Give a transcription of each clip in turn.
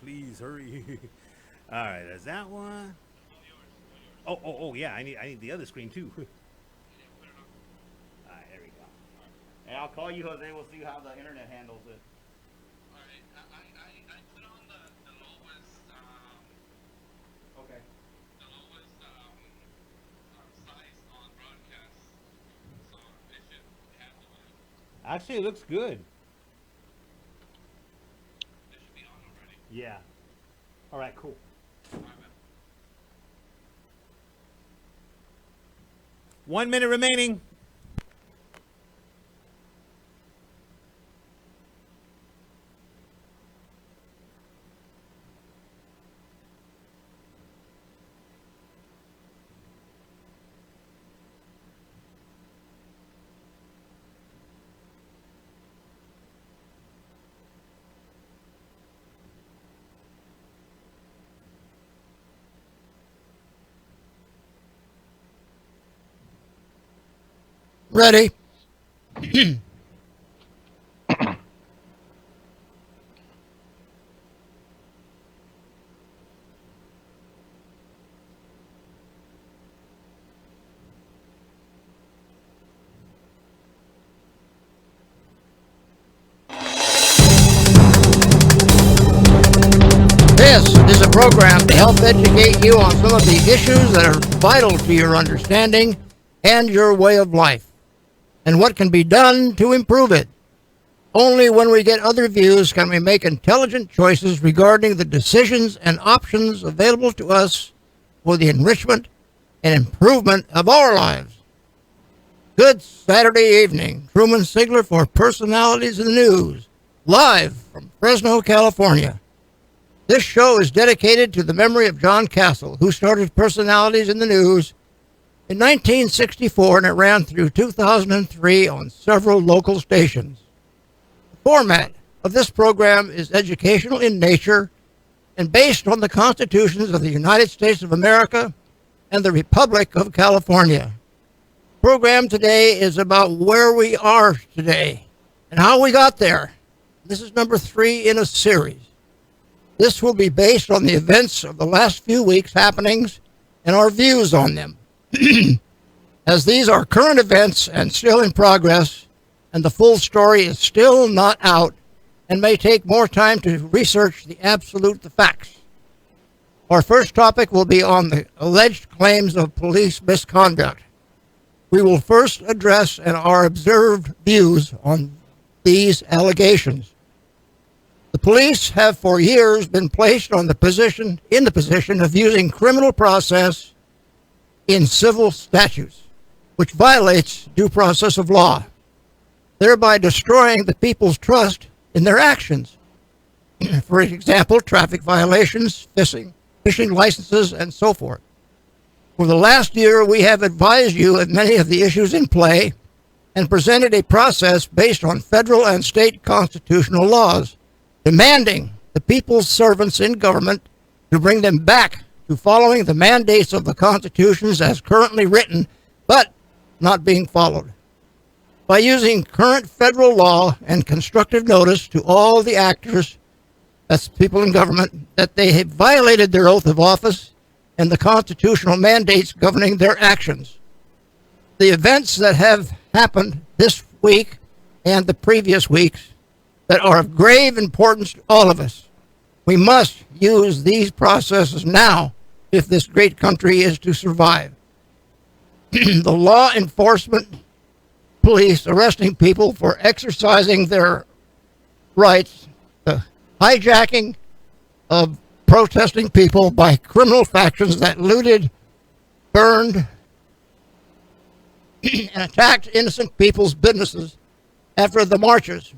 Please hurry. All right, is that one? Oh, yeah. I need the other screen too. All right, there we go. And I'll call you, Jose. We'll see how the internet handles it. Okay. Actually, it looks good. Yeah. All right, cool. 1 minute remaining. Ready? This is a program to help educate you on some of the issues that are vital to your understanding and your way of life, and what can be done to improve it. Only when we get other views can we make intelligent choices regarding the decisions and options available to us for the enrichment and improvement of our lives. Good Saturday evening. Truman Sigler for Personalities in the News, live from Fresno, California. This show is dedicated to the memory of John Castle, who started Personalities in the News in 1964, and it ran through 2003 on several local stations. The format of this program is educational in nature and based on the constitutions of the United States of America and the Republic of California. The program today is about where we are today and how we got there. This is number 3 in a series. This will be based on the events of the last few weeks' happenings and our views on them. As these are current events and still in progress, and the full story is still not out and may take more time to research the absolute facts. Our first topic will be on the alleged claims of police misconduct. We will first address and our observed views on these allegations. The police have for years been placed in the position of using criminal process in civil statutes, which violates due process of law, thereby destroying the people's trust in their actions. For example, traffic violations, fishing licenses, and so forth. For the last year, we have advised you of many of the issues in play and presented a process based on federal and state constitutional laws, demanding the people's servants in government to bring them back to following the mandates of the constitutions as currently written, but not being followed. By using current federal law and constructive notice to all the actors, that's people in government, that they have violated their oath of office and the constitutional mandates governing their actions. The events that have happened this week and the previous weeks that are of grave importance to all of us. We must use these processes now if this great country is to survive. The law enforcement police arresting people for exercising their rights, the hijacking of protesting people by criminal factions that looted, burned, and attacked innocent people's businesses after the marches,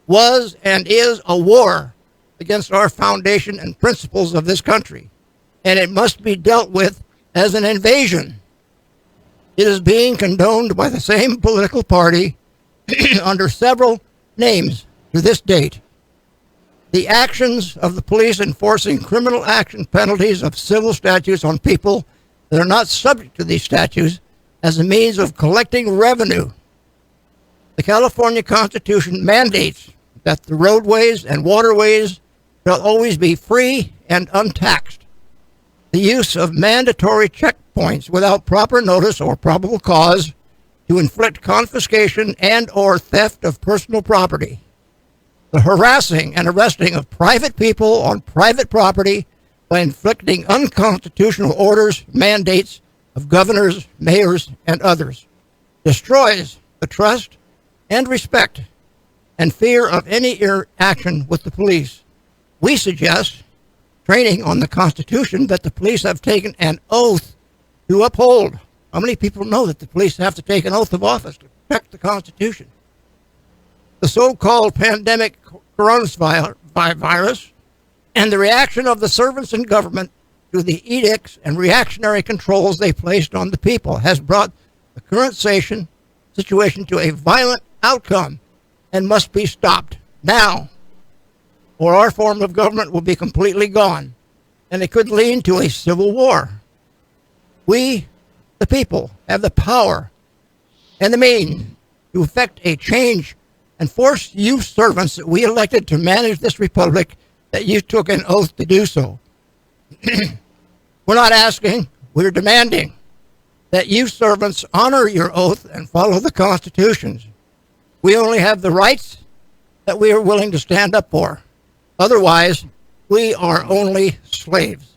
was and is a war against our foundation and principles of this country, and it must be dealt with as an invasion. It is being condoned by the same political party under several names to this date. The actions of the police enforcing criminal action penalties of civil statutes on people that are not subject to these statutes as a means of collecting revenue. The California Constitution mandates that the roadways and waterways shall always be free and untaxed. The use of mandatory checkpoints without proper notice or probable cause to inflict confiscation and or theft of personal property. The harassing and arresting of private people on private property by inflicting unconstitutional orders, mandates of governors, mayors, and others, destroys the trust and respect and fear of any interaction with the police. We suggest training on the Constitution that the police have taken an oath to uphold. How many people know that the police have to take an oath of office to protect the Constitution? The so-called pandemic coronavirus and the reaction of the servants in government to the edicts and reactionary controls they placed on the people has brought the current situation to a violent outcome and must be stopped now, or our form of government will be completely gone, and it could lead to a civil war. We, the people, have the power and the means to effect a change and force you servants that we elected to manage this republic that you took an oath to do so. We're not asking, we're demanding that you servants honor your oath and follow the constitutions. We only have the rights that we are willing to stand up for. Otherwise, we are only slaves.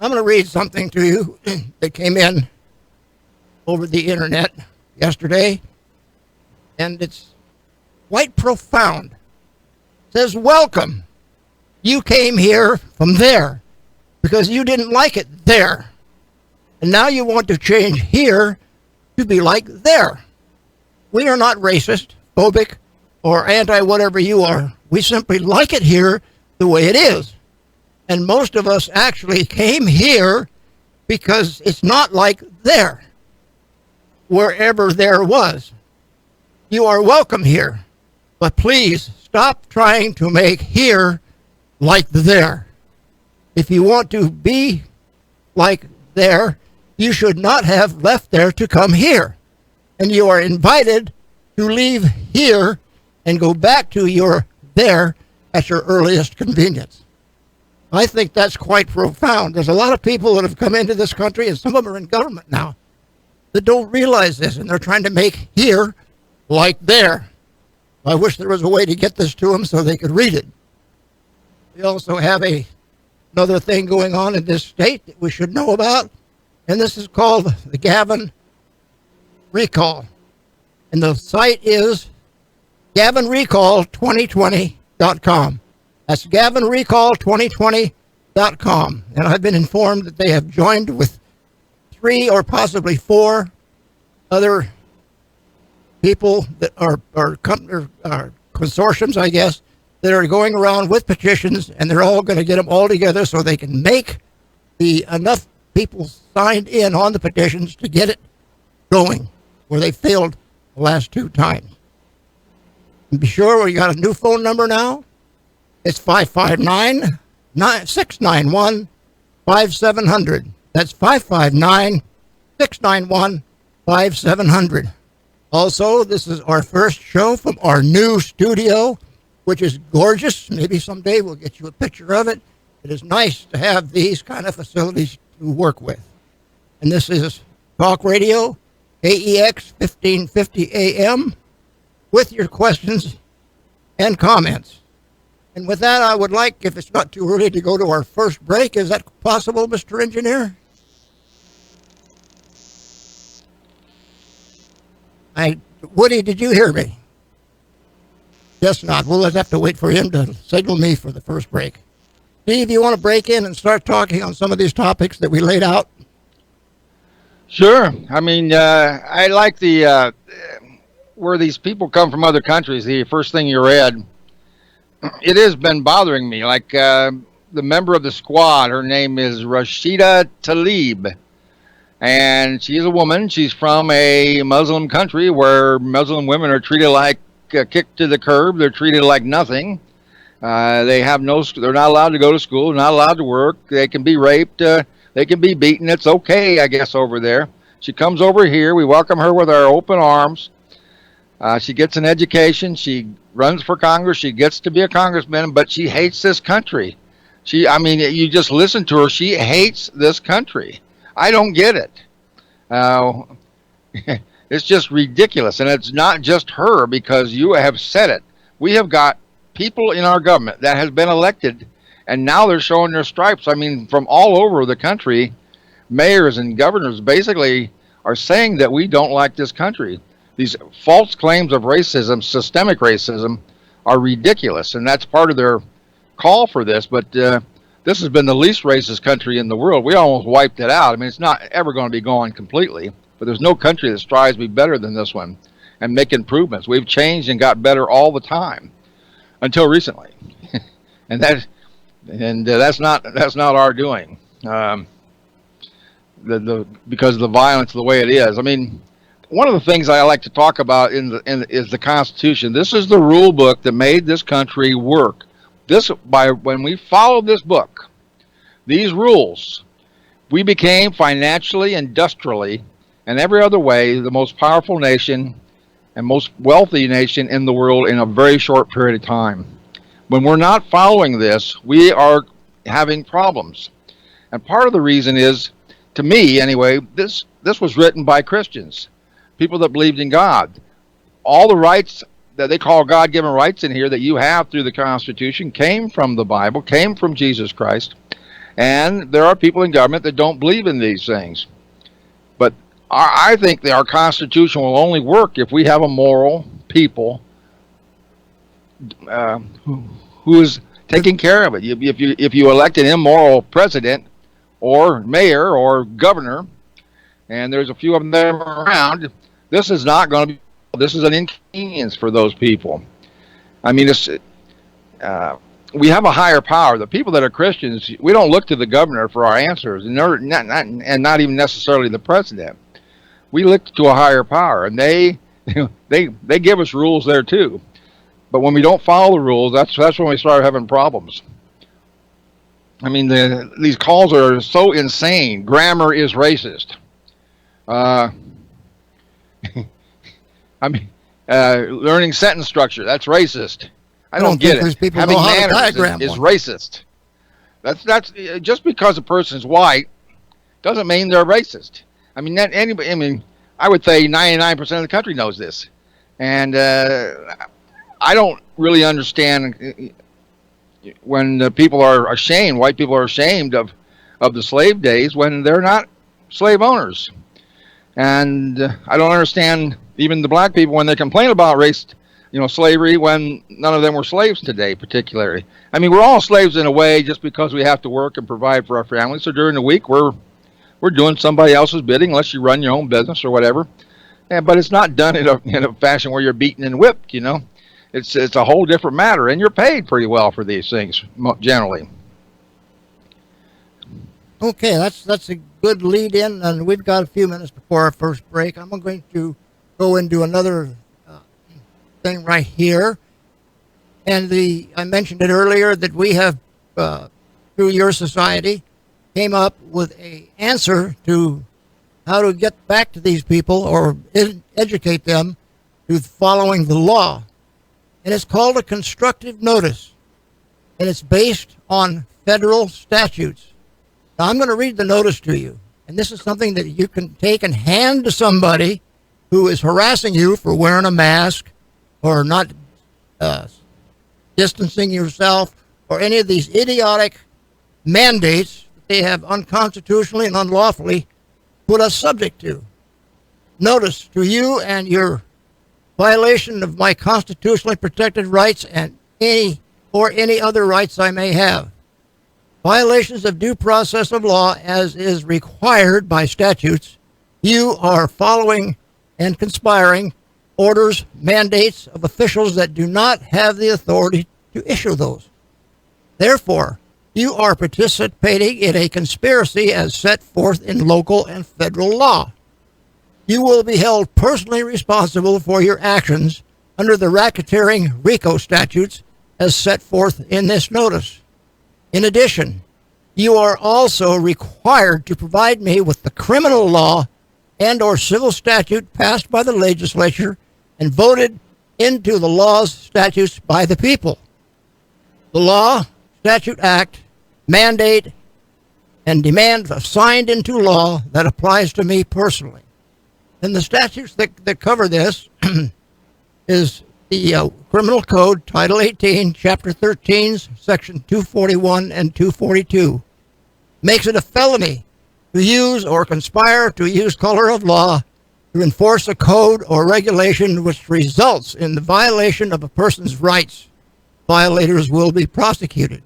I'm going to read something to you that came in over the internet yesterday, and it's quite profound. It says, welcome. You came here from there because you didn't like it there. And now you want to change here to be like there. We are not racist, phobic, or anti-whatever you are. We simply like it here the way it is. And most of us actually came here because it's not like there, wherever there was. You are welcome here, but please stop trying to make here like there. If you want to be like there, you should not have left there to come here. And you are invited to leave here and go back to your there at your earliest convenience. I think that's quite profound. There's a lot of people that have come into this country, and some of them are in government now, that don't realize this, and they're trying to make here like there. I wish there was a way to get this to them so they could read it. We also have another thing going on in this state that we should know about, and this is called the Gavin Recall. And the site is GavinRecall2020.com. That's GavinRecall2020.com. And I've been informed that they have joined with 3 or possibly 4 other people that are consortiums, I guess, that are going around with petitions, and they're all going to get them all together so they can make enough people signed in on the petitions to get it going, where they failed the last 2 times. And be sure we got a new phone number now. It's 559-691-5700. That's 559-691-5700. Also, this is our first show from our new studio, which is gorgeous. Maybe someday we'll get you a picture of it. It is nice to have these kind of facilities to work with. And this is Talk Radio, AEX 1550 AM, with your questions and comments. And with that, I would like, if it's not too early, to go to our first break. Is that possible, Mr. Engineer? Woody, did you hear me? Guess not. We'll have to wait for him to signal me for the first break. Steve, you want to break in and start talking on some of these topics that we laid out? Sure. I mean, I like the where these people come from other countries. The first thing you read, it has been bothering me. Like the member of the squad, her name is Rashida Tlaib, and she's a woman. She's from a Muslim country where Muslim women are treated like kicked to the curb. They're treated like nothing. They have they're not allowed to go to school. They're not allowed to work. They can be raped. They can be beaten. It's okay, I guess, over there. She comes over here. We welcome her with our open arms. She gets an education. She runs for Congress. She gets to be a congressman, but she hates this country. I mean, you just listen to her. She hates this country. I don't get it. It's just ridiculous. And it's not just her, because you have said it. We have got people in our government that has been elected, and now they're showing their stripes. I mean, from all over the country, mayors and governors basically are saying that we don't like this country. These false claims of racism, systemic racism, are ridiculous, and that's part of their call for this. But this has been the least racist country in the world. We almost wiped it out. I mean, it's not ever going to be gone completely, but there's no country that strives to be better than this one and make improvements. We've changed and got better all the time until recently, and that's not our doing. Because of the violence the way it is. I mean, one of the things I like to talk about is the Constitution. This is the rule book that made this country work. When we followed this book, these rules, we became financially, industrially, and every other way the most powerful nation and most wealthy nation in the world in a very short period of time. When we're not following this, we are having problems. And part of the reason is, to me anyway, this was written by Christians, people that believed in God. All the rights that they call God-given rights in here that you have through the Constitution came from the Bible, came from Jesus Christ. And there are people in government that don't believe in these things. But I think that our Constitution will only work if we have a moral people who is taking care of it. If you elect an immoral president or mayor or governor, and there's a few of them around, this is not going to be. This is an inconvenience for those people. I mean, we have a higher power. The people that are Christians, we don't look to the governor for our answers, and not even necessarily the president. We look to a higher power, and they give us rules there too. But when we don't follow the rules, that's when we start having problems. I mean, these calls are so insane. Grammar is racist. I mean, learning sentence structure, that's racist. I don't get it. Having manners is racist. That's just because a person's white doesn't mean they're racist. I mean, I would say 99% of the country knows this, and I don't really understand when people are ashamed. White people are ashamed of the slave days when they're not slave owners, and I don't understand even the black people when they complain about race, slavery, when none of them were slaves today, particularly. I mean, we're all slaves in a way just because we have to work and provide for our families. So during the week, we're doing somebody else's bidding, unless you run your own business or whatever. But it's not done in a fashion where you're beaten and whipped, It's a whole different matter, and you're paid pretty well for these things, generally. Okay, that's a good lead in, and we've got a few minutes before our first break. I'm going to go into another thing right here. And I mentioned it earlier that we have, through your society, came up with an answer to how to get back to these people or educate them to following the law. And it's called a constructive notice. And it's based on federal statutes. Now, I'm going to read the notice to you. And this is something that you can take and hand to somebody who is harassing you for wearing a mask or not distancing yourself or any of these idiotic mandates that they have unconstitutionally and unlawfully put us subject to. Notice to you and your violation of my constitutionally protected rights and any other rights I may have. Violations of due process of law as is required by statutes. You are following and conspiring orders, mandates of officials that do not have the authority to issue those. Therefore, you are participating in a conspiracy as set forth in local and federal law. You will be held personally responsible for your actions under the racketeering RICO statutes as set forth in this notice. In addition, you are also required to provide me with the criminal law and or civil statute passed by the legislature and voted into the laws, statutes by the people. The law, statute, act, mandate, and demand signed into law that applies to me personally. And the statutes that cover this is the Criminal Code, Title 18, Chapter 13, Section 241 and 242. Makes it a felony to use or conspire to use color of law to enforce a code or regulation which results in the violation of a person's rights. Violators will be prosecuted.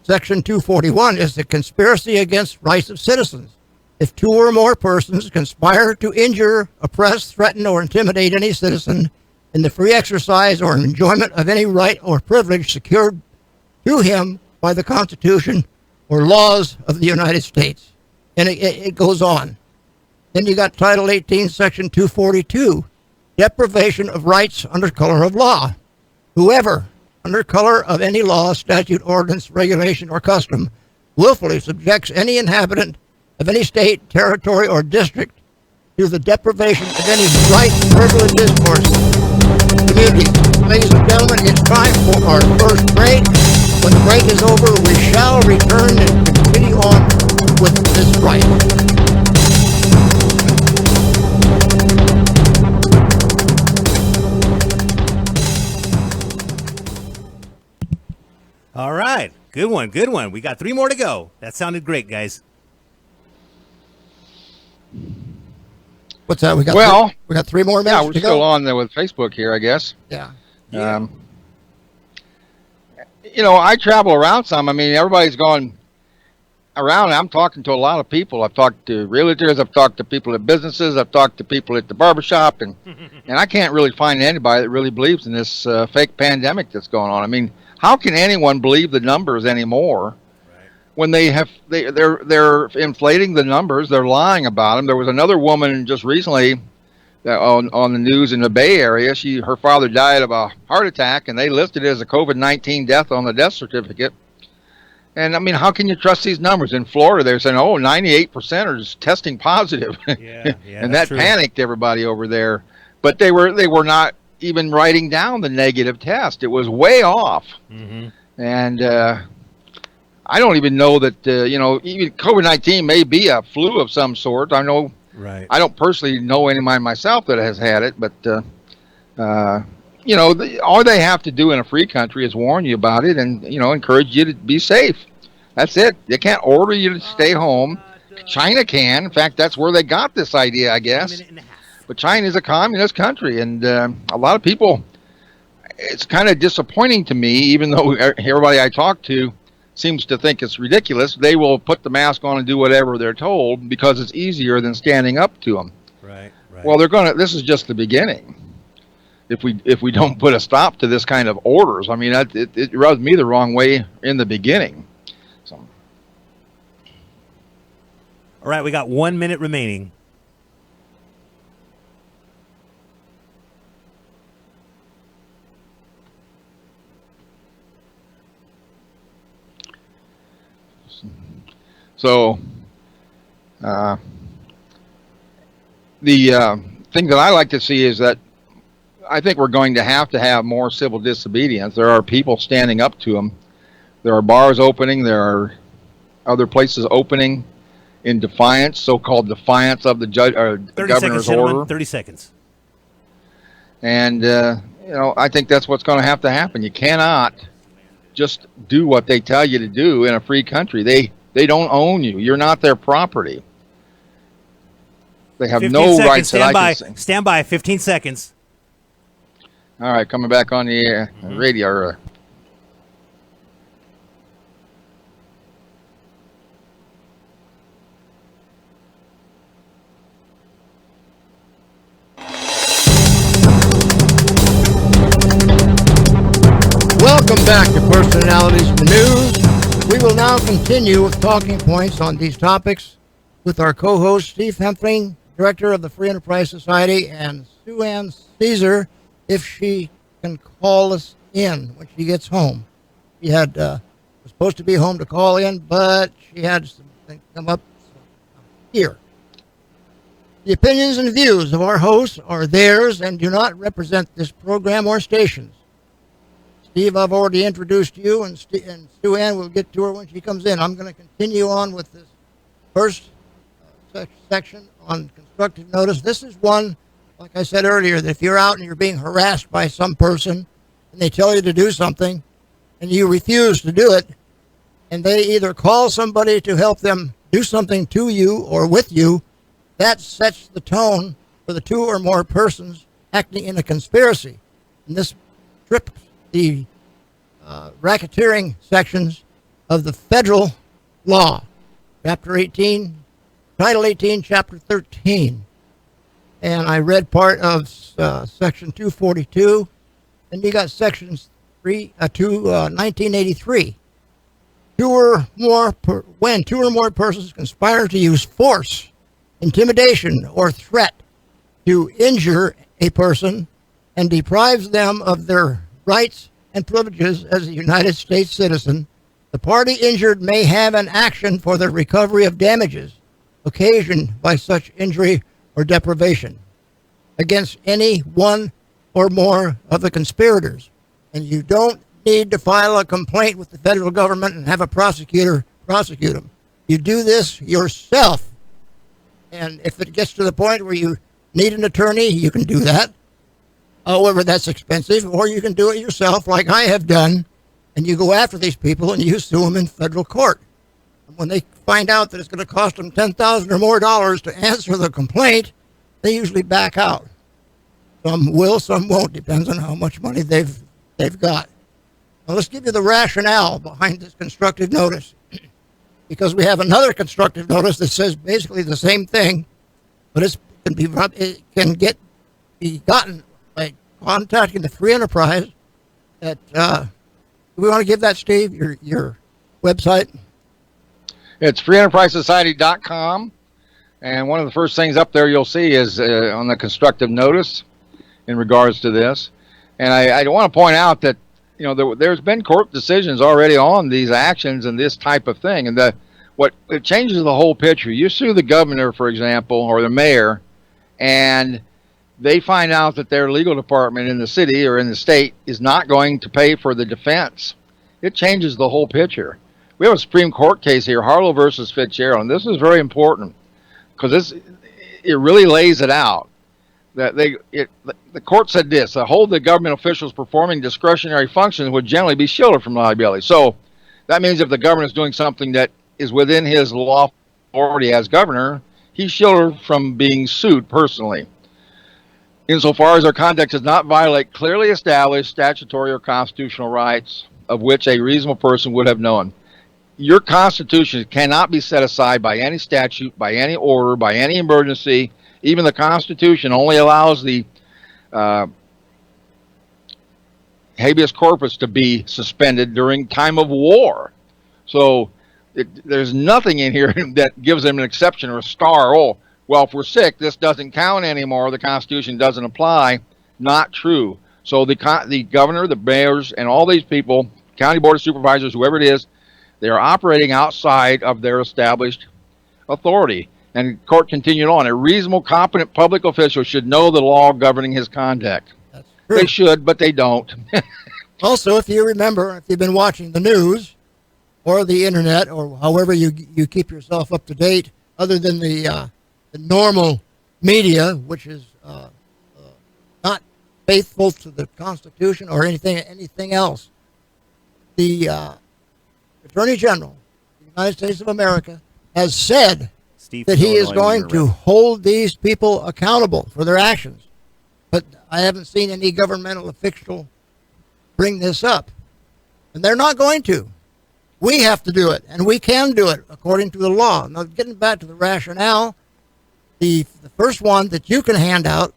Section 241 is the conspiracy against rights of citizens. If two or more persons conspire to injure, oppress, threaten, or intimidate any citizen in the free exercise or enjoyment of any right or privilege secured to him by the Constitution or laws of the United States. And it goes on. Then you got Title 18, Section 242, deprivation of rights under color of law. Whoever, under color of any law, statute, ordinance, regulation, or custom, willfully subjects any inhabitant of any state, territory, or district to the deprivation of any right, privileges, or community. Ladies and gentlemen, it's time for our first break. When the break is over, we shall return and continue on with this right. All right. Good one. Good one. We got 3 more to go. That sounded great, guys. What's that? We got we got 3 more minutes. Yeah, we're to still go? on there with Facebook here, I guess. Yeah. I travel around some. I mean, everybody's going around. I'm talking to a lot of people. I've talked to realtors. I've talked to people at businesses. I've talked to people at the barbershop, and I can't really find anybody that really believes in this fake pandemic that's going on. I mean, how can anyone believe the numbers anymore when they're inflating the numbers? They're lying about them. There was another woman just recently on the news in the Bay Area. Her father died of a heart attack, and they listed it as a COVID-19 death on the death certificate. And I mean, how can you trust these numbers? In Florida, they're saying, 98% are just testing positive. Yeah, and that panicked everybody over there. But they were not even writing down the negative test. It was way off. Mm-hmm. And I don't even know that, even COVID-19 may be a flu of some sort. I know. Right. I don't personally know anyone myself that has had it, but all they have to do in a free country is warn you about it and encourage you to be safe. That's it. They can't order you to stay home. China can. In fact, that's where they got this idea, I guess. But China is a communist country, and a lot of people. It's kind of disappointing to me, even though everybody I talk to seems to think it's ridiculous. They will put the mask on and do whatever they're told because it's easier than standing up to them. Right. Well, this is just the beginning. If we don't put a stop to this kind of orders, I mean, it rubs me the wrong way in the beginning. So. All right, we got 1 minute remaining. So, the thing that I like to see is that I think we're going to have more civil disobedience. There are people standing up to them. There are bars opening. There are other places opening in defiance, so-called defiance of the governor's order. 30 seconds. And, I think that's what's going to happen. You cannot just do what they tell you to do in a free country. They don't own you. You're not their property. They have no rights that I can see. Stand by. 15 seconds. All right, coming back on the radio. Welcome back to Personalities in the News. We will now continue with talking points on these topics with our co-host Steve Hempling, Director of the Free Enterprise Society, and Sue Ann Caesar, if she can call us in when she gets home. She was supposed to be home to call in, but she had something come up here. The opinions and views of our hosts are theirs and do not represent this program or stations. Steve, I've already introduced you, and Sue Ann will get to her when she comes in. I'm going to continue on with this first section on constructive notice. This is one, like I said earlier, that if you're out and you're being harassed by some person and they tell you to do something and you refuse to do it, and they either call somebody to help them do something to you or with you, that sets the tone for the two or more persons acting in a conspiracy. And this strips the racketeering sections of the federal law, Chapter 18, Title 18, Chapter 13. And I read part of Section 242, and you got Sections 1983. When two or more persons conspire to use force, intimidation, or threat to injure a person and deprives them of their rights and privileges as a United States citizen, the party injured may have an action for the recovery of damages occasioned by such injury or deprivation against any one or more of the conspirators. And you don't need to file a complaint with the federal government and have a prosecutor prosecute them. You do this yourself. And if it gets to the point where you need an attorney, you can do that. However, that's expensive, or you can do it yourself like I have done, and you go after these people and you sue them in federal court. And when they find out that it's going to cost them $10,000 or more to answer the complaint, they usually back out. Some will, some won't, depends on how much money they've got. Now let's give you the rationale behind this constructive notice, because we have another constructive notice that says basically the same thing, but it can be gotten by contacting the free enterprise. Do we want to give that, Steve, your website? It's freeenterprisesociety.com, and one of the first things up there you'll see is on the constructive notice in regards to this. And I want to point out that there's been court decisions already on these actions and this type of thing, and it changes the whole picture. You sue the governor, for example, or the mayor, and they find out that their legal department in the city or in the state is not going to pay for the defense. It changes the whole picture. We have a Supreme Court case here, Harlow versus Fitzgerald, and this is very important because it really lays it out. That the court said this: the hold the government officials performing discretionary functions would generally be shielded from liability. So that means if the governor is doing something that is within his law authority as governor, he's shielded from being sued personally, insofar as their conduct does not violate clearly established statutory or constitutional rights of which a reasonable person would have known. Your Constitution cannot be set aside by any statute, by any order, by any emergency. Even the Constitution only allows the habeas corpus to be suspended during time of war. So there's nothing in here that gives them an exception or a star. Oh, well, if we're sick, this doesn't count anymore. The Constitution doesn't apply. Not true. So the governor, the mayors, and all these people, county board of supervisors, whoever it is, they are operating outside of their established authority. And the court continued on. A reasonable, competent public official should know the law governing his conduct. That's true. They should, but they don't. Also, if you remember, if you've been watching the news or the internet or however you keep yourself up to date, other than the normal media, which is not faithful to the Constitution or anything else, the Attorney General of the United States of America has said that he is going to hold these people accountable for their actions. But I haven't seen any governmental official bring this up. And they're not going to. We have to do it, and we can do it according to the law. Now, getting back to the rationale, the first one that you can hand out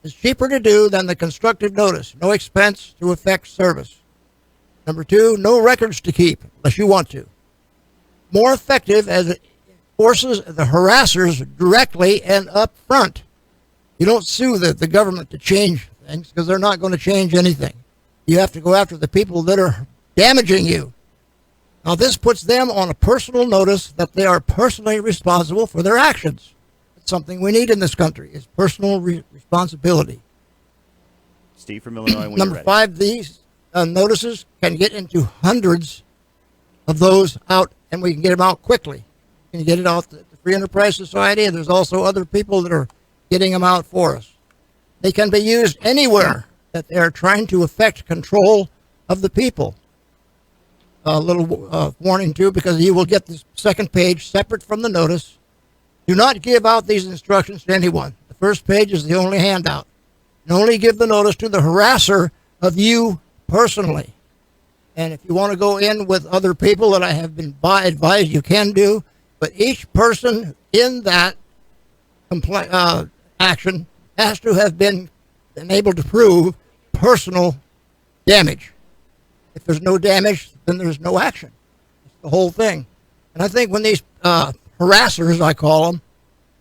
is cheaper to do than the constructive notice. No expense to effect service. Number two, no records to keep unless you want to. More effective as it forces the harassers directly and up front. You don't sue the government to change things because they're not going to change anything. You have to go after the people that are damaging you. Now, this puts them on a personal notice that they are personally responsible for their actions. something we need in this country is personal responsibility. Steve from Illinois, when you're Number ready. 5, these notices can get into hundreds of those out, and we can get them out quickly. We can get it out to the Free Enterprise Society, and there's also other people that are getting them out for us. They can be used anywhere that they are trying to effect control of the people. A little warning, too, because you will get this second page separate from the notice. Do not give out these instructions to anyone. The first page is the only handout. And only give the notice to the harasser of you personally. And if you want to go in with other people that I have been advised, you can do. But each person in that action has to have been able to prove personal damage. If there's no damage, then there's no action. It's the whole thing. And I think when these harassers, I call them,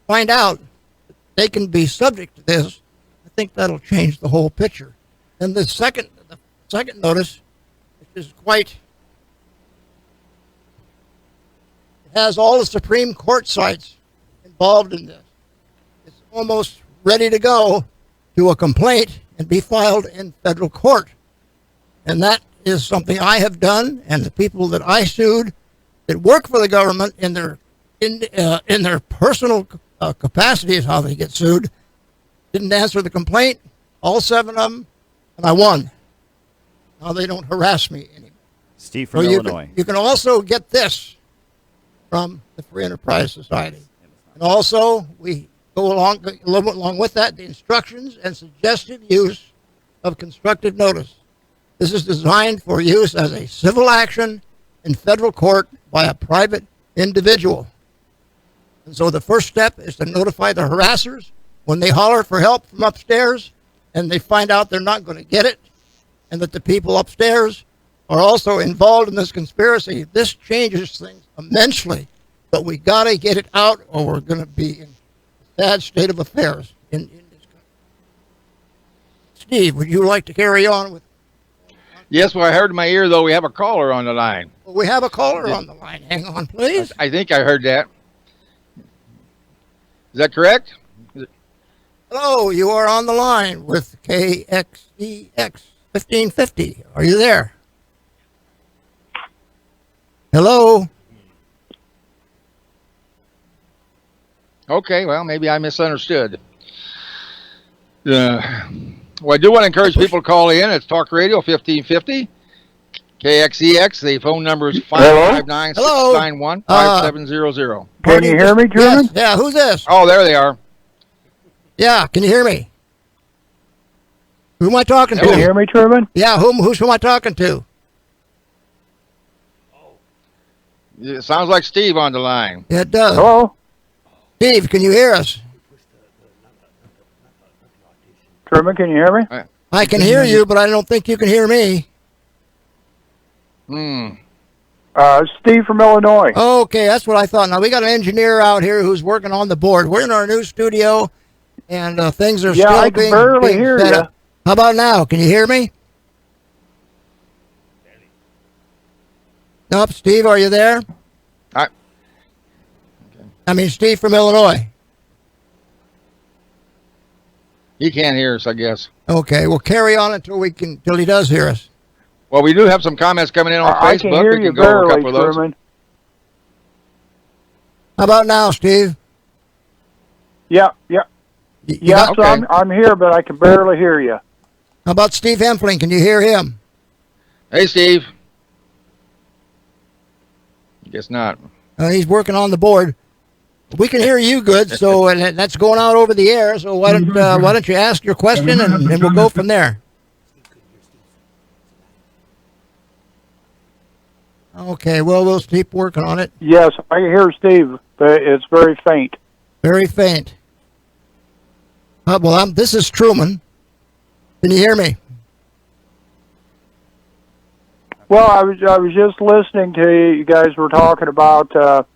find out that they can be subject to this, I think that'll change the whole picture. And the second notice, which is quite, it has all the Supreme Court sites involved in this. It's almost ready to go to a complaint and be filed in federal court. And that is something I have done, and the people that I sued that work for the government in their personal capacity is how they get sued, didn't answer the complaint, all 7 of them, and I won. Now they don't harass me anymore. Steve from Illinois. You can also get this from the Free Enterprise Society. And also, we go along a little bit along with that, the instructions and suggestive use of constructive notice. This is designed for use as a civil action in federal court by a private individual. And so the first step is to notify the harassers when they holler for help from upstairs and they find out they're not going to get it and that the people upstairs are also involved in this conspiracy. This changes things immensely, but we got to get it out or we're going to be in a sad state of affairs in this country. Steve, would you like to carry on with? Yes, well, I heard in my ear, though, we have a caller on the line. Well, we have a caller on the line. Hang on, please. I think I heard that. Is that correct? Hello, you are on the line with KXEX 1550. Are you there? Hello? Okay, well, maybe I misunderstood. Well, I do want to encourage people to call in. It's Talk Radio 1550. KXEX. The phone number is 559-691-5700. Can you hear me, Truman? Yes. Yeah, who's this? Oh, there they are. Yeah, can you hear me? Who am I talking Can you to? hear me, Truman? Yeah, who am I talking to? It sounds like Steve on the line. Yeah, it does. Hello? Steve, can you hear us? Truman, can you hear me? I can hear you, but I don't think you can hear me. Steve from Illinois. Okay, that's what I thought. Now, we got an engineer out here who's working on the board. We're in our new studio, and things are Yeah, still I can being barely hear set ya. up. How about now? Can you hear me? Nope. Steve, are you there? I mean, Steve from Illinois. He can't hear us, I guess. Okay, we'll carry on until he does hear us. Well, we do have some comments coming in on I Facebook. can hear We you can go over a barely, couple of those. Truman. How about now, Steve? Yeah. Yes, Okay. I'm here, but I can barely hear you. How about Steve Hempling? Can you hear him? Hey, Steve. Guess not. He's working on the board. We can hear you good, so and that's going out over the air. So why don't you ask your question and we'll go from there. Okay, well, we'll keep working on it. Yes, I can hear Steve, but it's very faint. Very faint. This is Truman. Can you hear me? Well, I was just listening to you. You guys were talking about the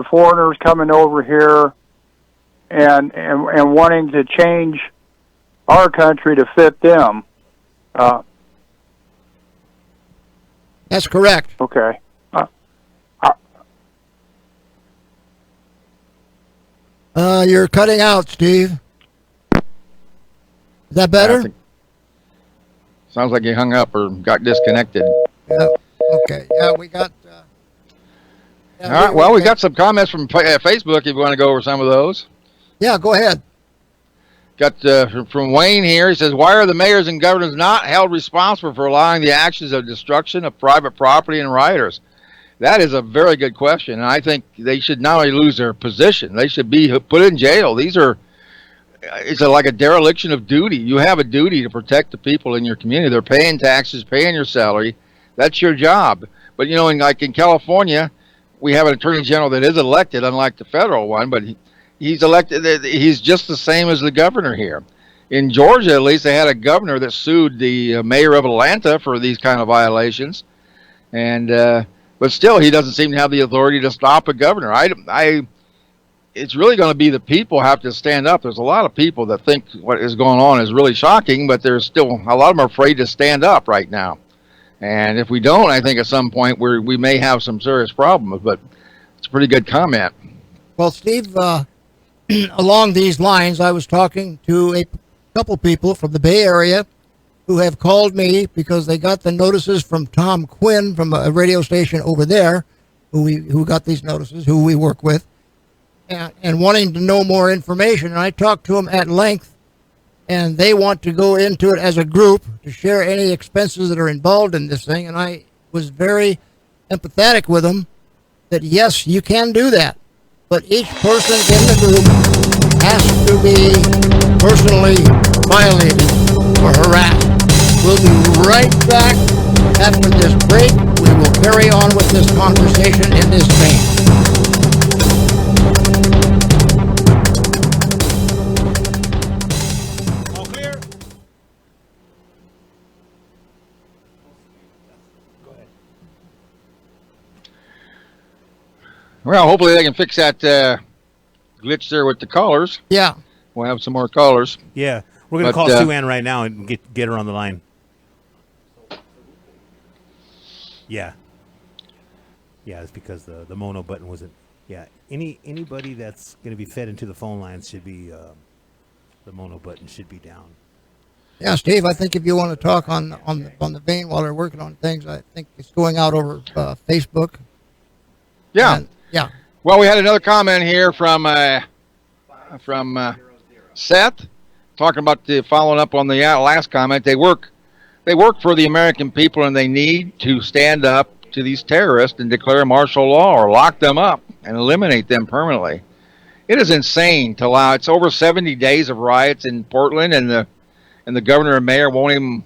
foreigners coming over here and wanting to change our country to fit them. That's correct. Okay. You're cutting out, Steve. Is that better? Sounds like you hung up or got disconnected. Yeah. Okay. Yeah, we got. All right. Well, we got some comments from Facebook if you want to go over some of those. Yeah, go ahead. Got from Wayne here. He says, why are the mayors and governors not held responsible for allowing the actions of destruction of private property and rioters? That is a very good question. And I think they should not only lose their position, they should be put in jail. It's like a dereliction of duty. You have a duty to protect the people in your community. They're paying taxes, paying your salary. That's your job. But, like in California, we have an attorney general that is elected, unlike the federal one, but he's elected. He's just the same as the governor here. In Georgia, at least, they had a governor that sued the mayor of Atlanta for these kind of violations. But still, he doesn't seem to have the authority to stop a governor. It's really going to be the people have to stand up. There's a lot of people that think what is going on is really shocking, but there's still a lot of them are afraid to stand up right now. And if we don't, I think at some point we may have some serious problems. But it's a pretty good comment. Well, Steve, along these lines, I was talking to a couple people from the Bay Area who have called me because they got the notices from Tom Quinn from a radio station over there, who got these notices, who we work with, and wanting to know more information. And I talked to them at length, and they want to go into it as a group to share any expenses that are involved in this thing. And I was very empathetic with them that, yes, you can do that, but each person in the group has to be personally violated or harassed. We'll be right back after this break. We will carry on with this conversation in this vein. All clear? Go ahead. Well, hopefully they can fix that glitch there with the callers. Yeah. We'll have some more callers. Yeah, we're going to call Sue Ann right now and get her on the line. Yeah. Yeah, it's because the mono button wasn't. Yeah, anybody that's going to be fed into the phone lines should be the mono button should be down. Yeah, Steve, I think if you want to talk on the vein while they're working on things, I think it's going out over Facebook. Yeah. And, yeah. Well, we had another comment here from Seth talking about following up on the last comment. They work for the American people, and they need to stand up to these terrorists and declare martial law or lock them up and eliminate them permanently. It is insane to allow. It's over 70 days of riots in Portland, and the governor and mayor won't even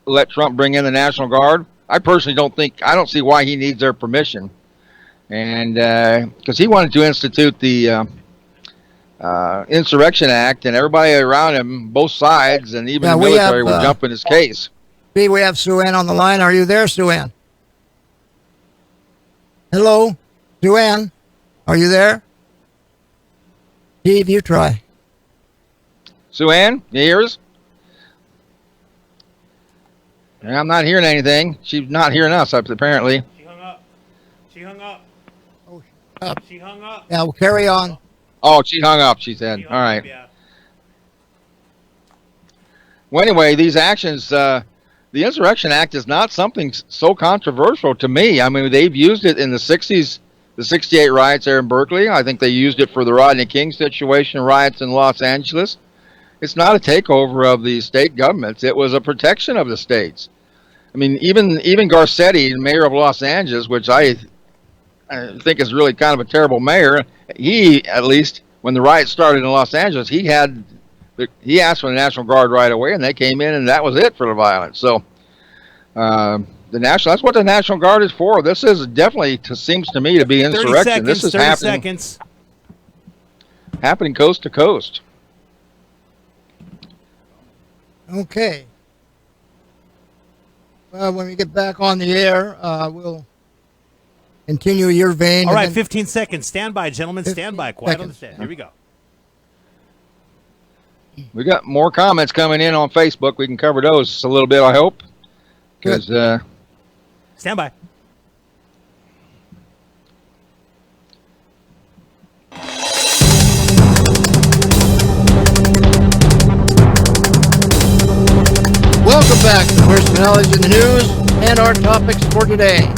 let Trump bring in the National Guard. I personally don't see why he needs their permission, and because he wanted to institute the Insurrection Act, and everybody around him, both sides, and even the military were jumping his case. We have Sue Ann on the line. Are you there, Sue Ann? Hello? Sue Ann? Are you there? Steve, you try. Sue Ann, you hear us? I'm not hearing anything. She's not hearing us, apparently. She hung up. She hung up. Oh, She hung up. yeah, we'll carry on. Oh, she hung up, she said. All right. Up, yeah. Well, anyway, these actions, the Insurrection Act is not something so controversial to me. I mean, they've used it in the 60s, the 68 riots there in Berkeley. I think they used it for the Rodney King situation, riots in Los Angeles. It's not a takeover of the state governments. It was a protection of the states. I mean, even Garcetti, mayor of Los Angeles, which I think is really kind of a terrible mayor, he, at least, when the riots started in Los Angeles, he asked for the National Guard right away, and they came in, and that was it for the violence. So that's what the National Guard is for. This is definitely, seems to me, to be insurrection. 30 seconds, this is 30 seconds. happening coast to coast. Okay. When we get back on the air, we'll continue your vein. All right, then 15 seconds. Stand by, gentlemen. Stand by. Quiet on the stand. Here we go. We got more comments coming in on Facebook. We can cover those a little bit, I hope. Because Stand by. back to personalities in the news and our topics for today.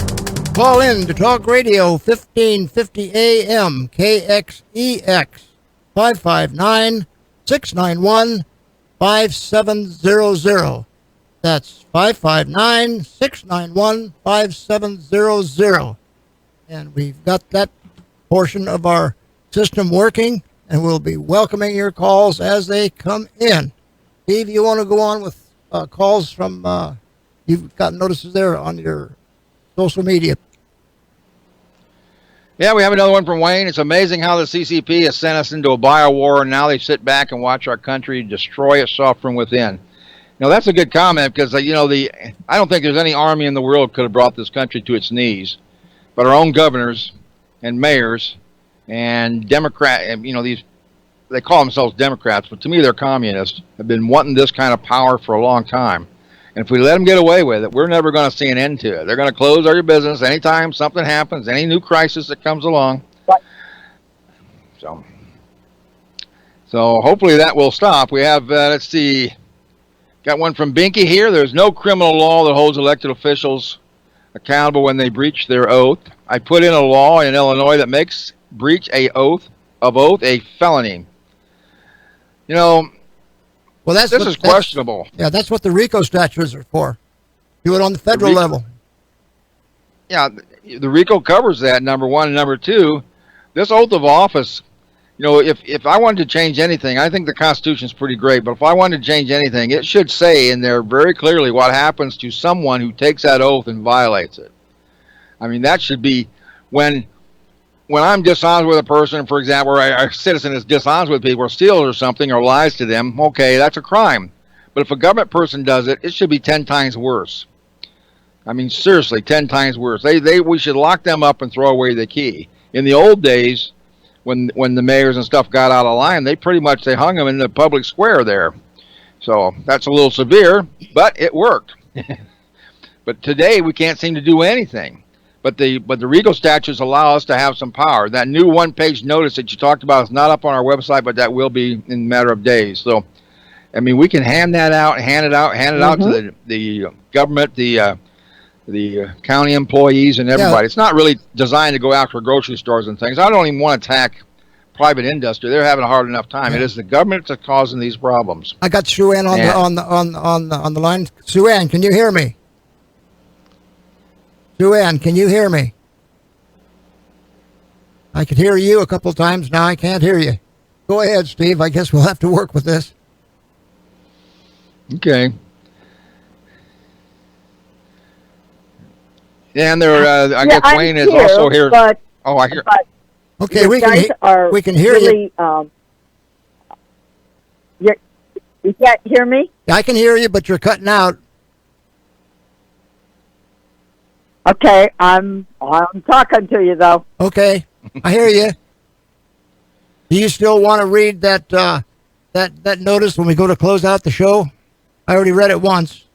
Call in to Talk Radio 1550 AM KXEX 559-691-5700. That's 559-691-5700. And we've got that portion of our system working, and we'll be welcoming your calls as they come in. Steve, you want to go on with calls from, you've got notices there on your social media. Yeah, we have another one from Wayne. It's amazing how the CCP has sent us into a bio war, and now they sit back and watch our country destroy itself from within. Now, that's a good comment because, I don't think there's any army in the world could have brought this country to its knees. But our own governors and mayors and these, they call themselves Democrats, but to me they're communists, have been wanting this kind of power for a long time. And if we let them get away with it, we're never going to see an end to it. They're going to close all your business anytime something happens, any new crisis that comes along. Right. So hopefully that will stop. We have, let's see, got one from Binky here. There's no criminal law that holds elected officials accountable when they breach their oath. I put in a law in Illinois that makes breach of oath a felony. Well, this is questionable. Yeah, that's what the RICO statutes are for. Do it on the federal level. Yeah, the RICO covers that, number one. And number two, this oath of office, if I wanted to change anything, I think the Constitution is pretty great, but if I wanted to change anything, it should say in there very clearly what happens to someone who takes that oath and violates it. I mean, that should be when I'm dishonest with a person, for example, or a citizen is dishonest with people or steals or something or lies to them, okay, that's a crime. But if a government person does it, it should be 10 times worse. I mean, seriously, 10 times worse. We should lock them up and throw away the key. In the old days, when the mayors and stuff got out of line, they hung them in the public square there. So that's a little severe, but it worked. But today we can't seem to do anything. But the RICO statutes allow us to have some power. That new one-page notice that you talked about is not up on our website, but that will be in a matter of days. So, I mean, we can hand it out to the government, the county employees, and everybody. Yeah. It's not really designed to go after grocery stores and things. I don't even want to attack private industry. They're having a hard enough time. Yeah. It is the government that's causing these problems. I got Sue Ann on the line. Sue Ann, can you hear me? Sue Ann, can you hear me? I could hear you a couple times. Now I can't hear you. Go ahead, Steve. I guess we'll have to work with this. Okay. Yeah, and I guess Wayne is also here. But, I hear. Okay, we can hear really, you. You can't hear me? I can hear you, but you're cutting out. Okay, I'm talking to you though. Okay, I hear you. Do you still want to read that notice when we go to close out the show? I already read it once.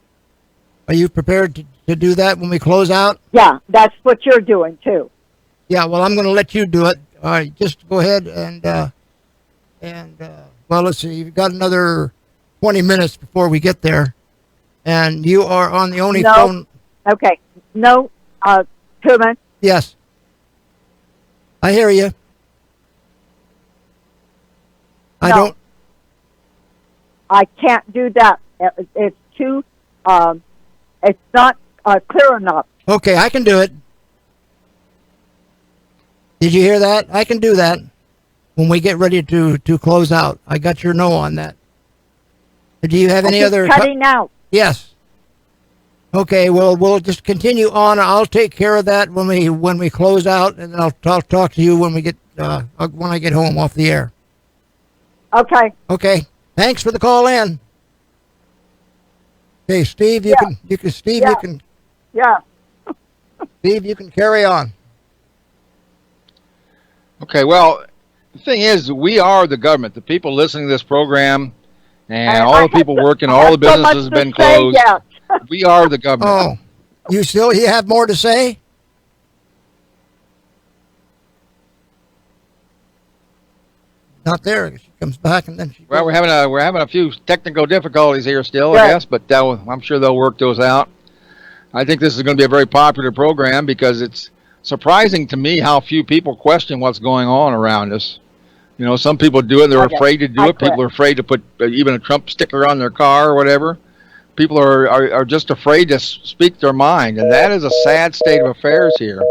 Are you prepared to do that when we close out? Yeah, that's what you're doing too. Yeah, well, I'm going to let you do it. All right, just go ahead and well, let's see. You've got another 20 minutes before we get there, and you are on the only phone. Okay, no. Truman? Yes. I hear you. I can't do that. It's too, it's not clear enough. Okay, I can do it. Did you hear that? I can do that when we get ready to close out. I got your no on that. Do you have any other? Cutting out. Yes. Okay, well, we'll just continue on. I'll take care of that when we close out, and I'll talk to you when we get when I get home off the air. Okay. Okay. Thanks for the call in. Okay, Steve, you can Steve, you can. Yeah. Steve, you can carry on. Okay, well, the thing is, we are the government. The people listening to this program, and all the people working, all the businesses have been closed. We are the government. Oh, you have more to say? not there. She comes back and then she. Well, we're having a few technical difficulties here still, Yeah. I guess, but I'm sure they'll work those out. I think this is going to be a very popular program because it's surprising to me how few people question what's going on around us. You know, some people do it; they're Okay. afraid to do I it. People quit. are afraid to put even a Trump sticker on their car or whatever. People are just afraid to speak their mind, and that is a sad state of affairs here.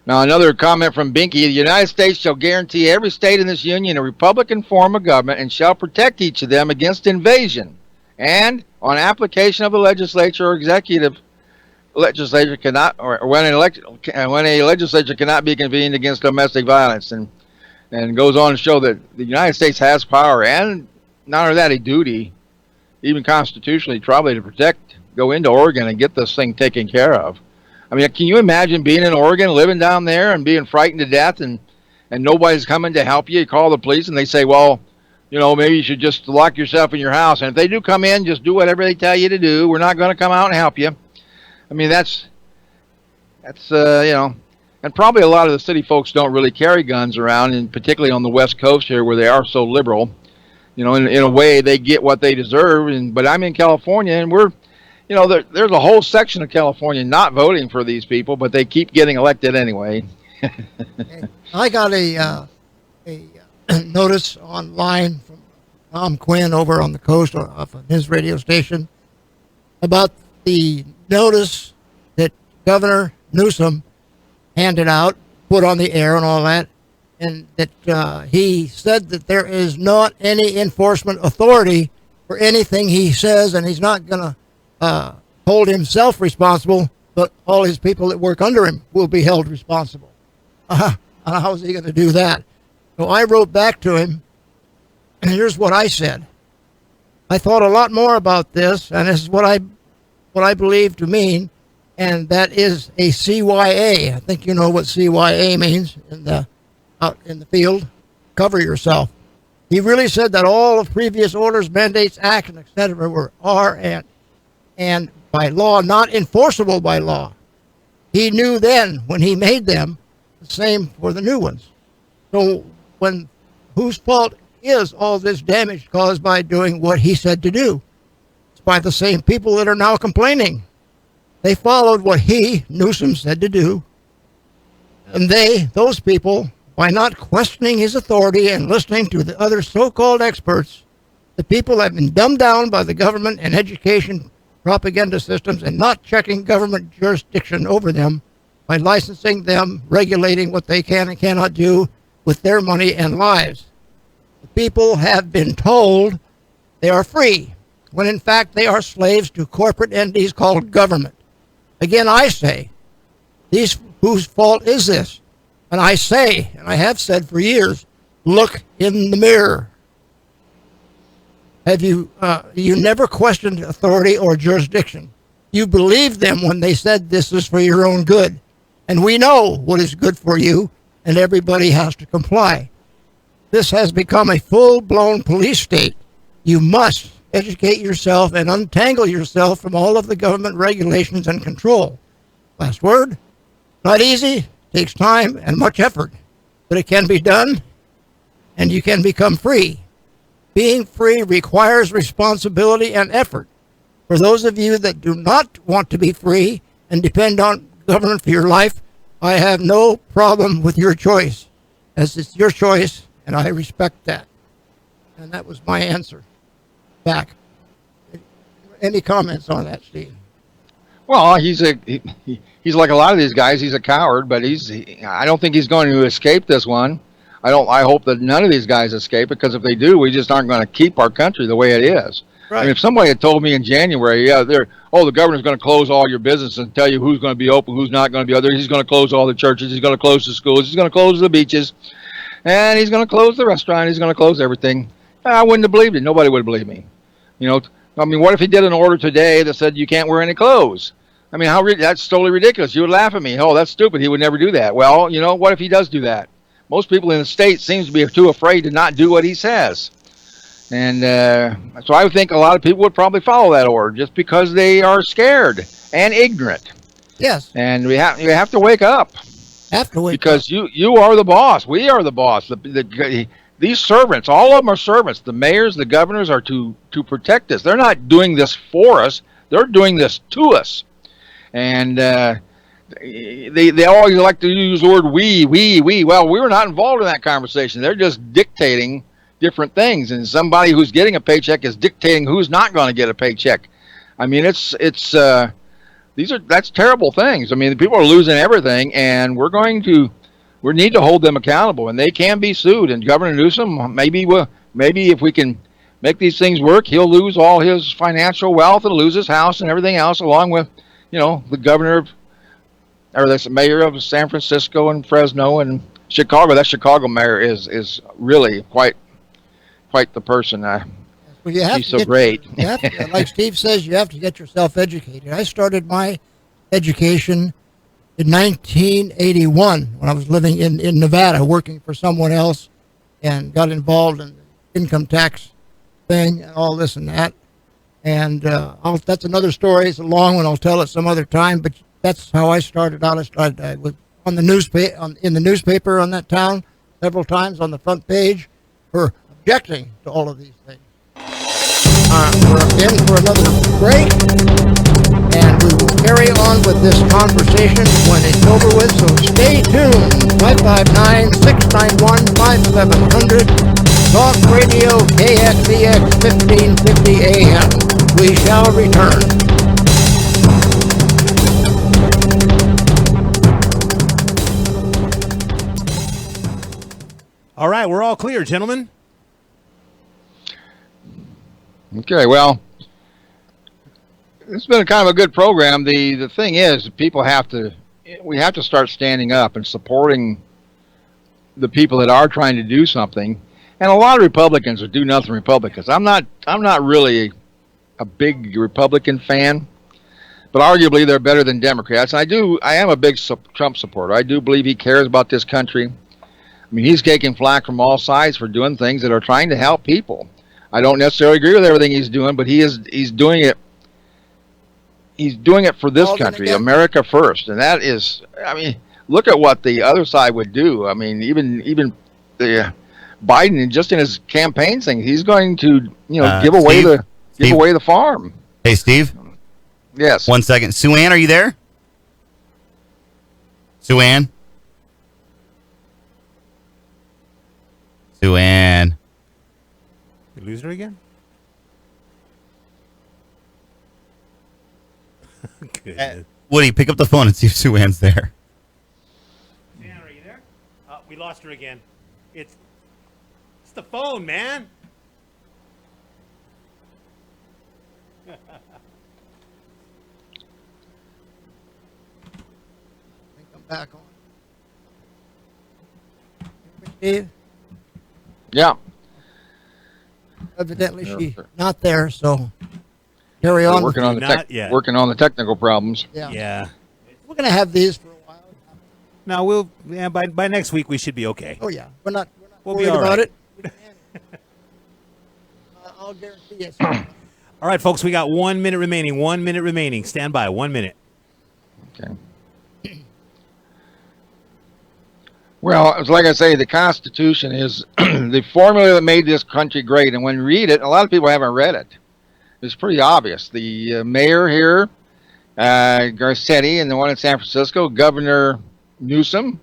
Now, another comment from Binky. The United States shall guarantee every state in this union a Republican form of government and shall protect each of them against invasion. And on application of the legislature or executive legislature cannot, or when a legislature cannot be convened against domestic violence. And goes on to show that the United States has power and not only that, a duty, even constitutionally, probably to go into Oregon and get this thing taken care of. I mean, can you imagine being in Oregon, living down there, and being frightened to death, and nobody's coming to help you? You call the police, and they say, well, you know, maybe you should just lock yourself in your house. And if they do come in, just do whatever they tell you to do. We're not going to come out and help you. I mean, that's you know, and probably a lot of the city folks don't really carry guns around, and particularly on the West Coast here where they are so liberal. You know, in a way, they get what they deserve. But I'm in California, and we're, you know, there's a whole section of California not voting for these people, but they keep getting elected anyway. I got a notice online from Tom Quinn over on the coast off of his radio station about the notice that Governor Newsom handed out, put on the air and all that, and that he said that there is not any enforcement authority for anything he says, and he's not going to hold himself responsible, but all his people that work under him will be held responsible. How is he going to do that? So I wrote back to him, and here's what I said. I thought a lot more about this, and this is what I believe to mean, and that is a CYA. I think you know what CYA means out in the field. Cover yourself. He really said that all of previous orders, mandates, actions, etc. are and by law, not enforceable by law. He knew then when he made them, the same for the new ones. So whose fault is all this damage caused by doing what he said to do? It's by the same people that are now complaining. They followed what Newsom, said to do. And those people, by not questioning his authority and listening to the other so-called experts, the people have been dumbed down by the government and education propaganda systems and not checking government jurisdiction over them by licensing them, regulating what they can and cannot do with their money and lives. The people have been told they are free, when in fact they are slaves to corporate entities called government. Again, I say, whose fault is this? And I say, and I have said for years, look in the mirror. Have you never questioned authority or jurisdiction? You believed them when they said this is for your own good. And we know what is good for you, and everybody has to comply. This has become a full-blown police state. You must educate yourself and untangle yourself from all of the government regulations and control. Last word, not easy, takes time and much effort, but it can be done, and you can become free. Being free requires responsibility and effort. For those of you that do not want to be free and depend on government for your life, I have no problem with your choice, as it's your choice, and I respect that. And that was my answer back. Any comments on that, Steve? Well, he's like a lot of these guys. He's a coward, but I don't think he's going to escape this one. I hope that none of these guys escape, because if they do, we just aren't going to keep our country the way it is. Right. I mean, if somebody had told me in January, the governor's going to close all your business and tell you who's going to be open, who's not going to be other. He's going to close all the churches. He's going to close the schools. He's going to close the beaches, and he's going to close the restaurant. He's going to close everything. I wouldn't have believed it. Nobody would believe me. You know, I mean, what if he did an order today that said you can't wear any clothes? I mean, that's totally ridiculous. You would laugh at me. Oh, that's stupid. He would never do that. Well, you know, what if he does do that? Most people in the state seems to be too afraid to not do what he says. And so I would think a lot of people would probably follow that order just because they are scared and ignorant. Yes. And you have to wake up. Have to wake because you are the boss. We are the boss. These servants, all of them are servants. The mayors, the governors are to protect us. They're not doing this for us. They're doing this to us. And they always like to use the word we. Well, we were not involved in that conversation. They're just dictating different things. And somebody who's getting a paycheck is dictating who's not going to get a paycheck. I mean, that's terrible things. I mean, people are losing everything, and we need to hold them accountable, and they can be sued. And Governor Newsom, maybe if we can make these things work, he'll lose all his financial wealth and lose his house and everything else, along with, the the mayor of San Francisco and Fresno and Chicago. That Chicago mayor is really quite the person. She's so great. Like Steve says, you have to get yourself educated. I started my education in 1981 when I was living in Nevada, working for someone else, and got involved in the income tax thing and all this and that. And that's another story. It's a long one. I'll tell it some other time. But that's how I started out. I was on the in the newspaper on that town several times on the front page for objecting to all of these things. We're in for another break, and we will carry on with this conversation when it's over with, so stay tuned. 559-691-5700, Talk Radio KXEX 1550 AM. We shall return. All right, we're all clear, gentlemen. Okay, well, it's been kind of a good program. The thing is, we have to start standing up and supporting the people that are trying to do something. And a lot of Republicans are do-nothing Republicans. I'm not really a big Republican fan, but arguably they're better than Democrats. I am a big Trump supporter. I do believe he cares about this country. I mean, he's taking flack from all sides for doing things that are trying to help people. I don't necessarily agree with everything he's doing, but he's doing it. He's doing it for this country, America first, and that is. I mean, look at what the other side would do. I mean, even the Biden, just in his campaign thing, he's going to give away the farm. Hey, Steve. Yes. 1 second, Sue Ann, are you there? Sue Ann. Sue Ann. We lose her again? Good. Woody, pick up the phone and see if Sue Ann's there. Dan, are you there? We lost her again. It's the phone, man. I think I'm back on. Steve? Yeah. Evidently she's not there, so carry on. Working on the technical problems. Yeah. We're going to have these for a while. No, by next week we should be okay. Oh, yeah. We're not We'll worried be all about right. it. I'll guarantee you. All right, folks, we got 1 minute remaining. 1 minute remaining. Stand by. 1 minute. Okay. Well, it's like I say, the Constitution is the formula that made this country great. And when you read it, a lot of people haven't read it. It's pretty obvious. The mayor here, Garcetti, and the one in San Francisco, Governor Newsom,